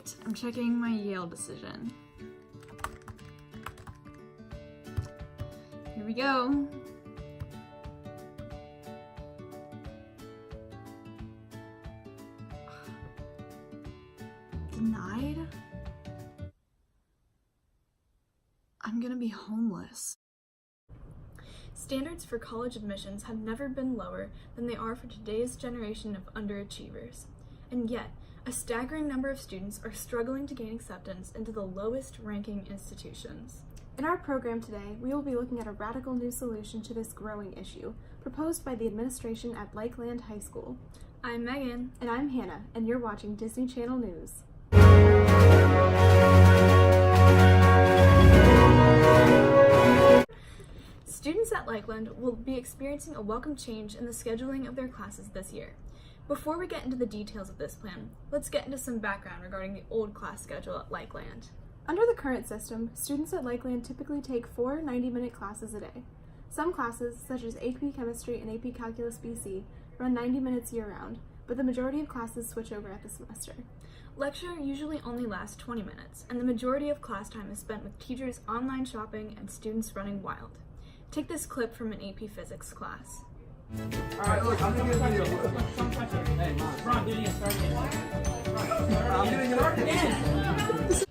Alright, I'm checking my Yale decision. Here we go. Denied? I'm gonna be homeless. Standards for college admissions have never been lower than they are for today's generation of underachievers. And yet, a staggering number of students are struggling to gain acceptance into the lowest ranking institutions. In our program today, we will be looking at a radical new solution to this growing issue, proposed by the administration at Lakeland High School. I'm Megan. And I'm Hannah, and you're watching Disney Channel News. Students at Lakeland will be experiencing a welcome change in the scheduling of their classes this year. Before we get into the details of this plan, let's get into some background regarding the old class schedule at Lakeland. Under the current system, students at Lakeland typically take 4 90-minute classes a day. Some classes, such as AP Chemistry and AP Calculus BC, run 90 minutes year-round, but the majority of classes switch over at the semester. Lecture usually only lasts 20 minutes, and the majority of class time is spent with teachers online shopping and students running wild. Take this clip from an AP Physics class. Alright, look, I'm gonna give you Hey, Ron, do it again.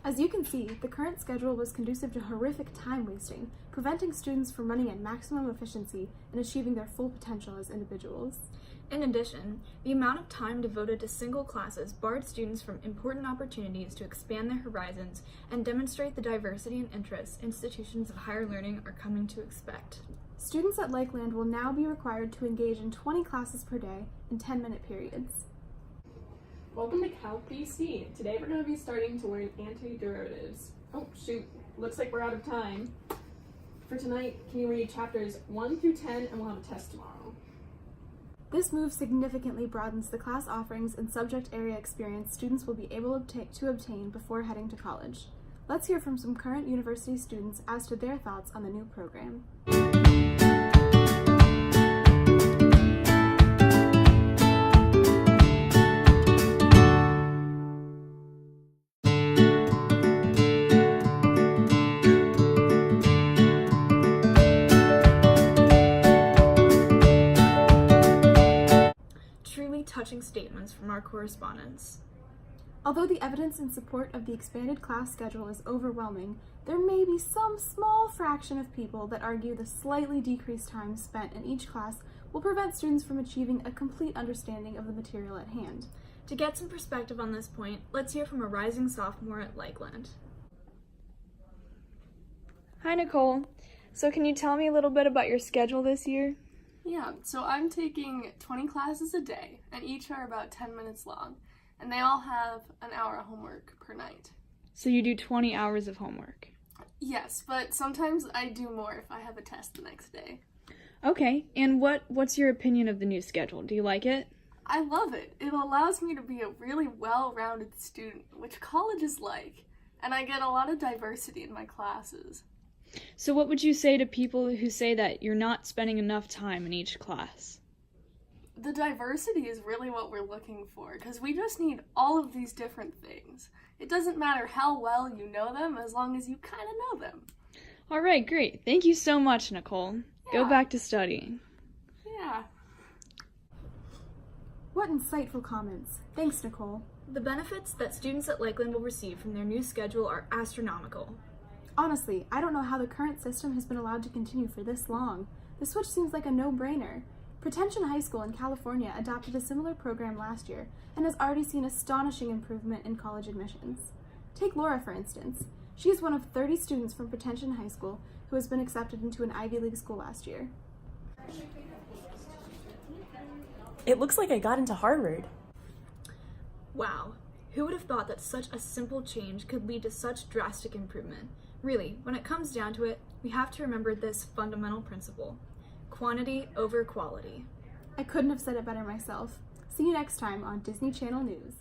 As you can see, the current schedule was conducive to horrific time wasting, preventing students from running at maximum efficiency and achieving their full potential as individuals. In addition, the amount of time devoted to single classes barred students from important opportunities to expand their horizons and demonstrate the diversity and interests institutions of higher learning are coming to expect. Students at Lakeland will now be required to engage in 20 classes per day in 10-minute periods. Welcome to Calc BC. Today we're going to be starting to learn antiderivatives. Oh shoot, looks like we're out of time. For tonight, can you read chapters 1 through 10 and we'll have a test tomorrow. This move significantly broadens the class offerings and subject area experience students will be able to obtain before heading to college. Let's hear from some current university students as to their thoughts on the new program. Touching statements from our correspondents. Although the evidence in support of the expanded class schedule is overwhelming, there may be some small fraction of people that argue the slightly decreased time spent in each class will prevent students from achieving a complete understanding of the material at hand. To get some perspective on this point, let's hear from a rising sophomore at Lakeland. Hi Nicole. So can you tell me a little bit about your schedule this year? Yeah, so I'm taking 20 classes a day, and each are about 10 minutes long, and they all have an hour of homework per night. So you do 20 hours of homework? Yes, but sometimes I do more if I have a test the next day. Okay, and what's your opinion of the new schedule? Do you like it? I love it. It allows me to be a really well-rounded student, which college is like, and I get a lot of diversity in my classes. So what would you say to people who say that you're not spending enough time in each class? The diversity is really what we're looking for, because we just need all of these different things. It doesn't matter how well you know them, as long as you kind of know them. All right, great. Thank you so much, Nicole. Yeah. Go back to studying. Yeah. What insightful comments. Thanks, Nicole. The benefits that students at Lakeland will receive from their new schedule are astronomical. Honestly, I don't know how the current system has been allowed to continue for this long. The switch seems like a no-brainer. Pretension High School in California adopted a similar program last year and has already seen astonishing improvement in college admissions. Take Laura, for instance. She is one of 30 students from Pretension High School who has been accepted into an Ivy League school last year. It looks like I got into Harvard. Wow, who would have thought that such a simple change could lead to such drastic improvement? Really, when it comes down to it, we have to remember this fundamental principle: quantity over quality. I couldn't have said it better myself. See you next time on Disney Channel News.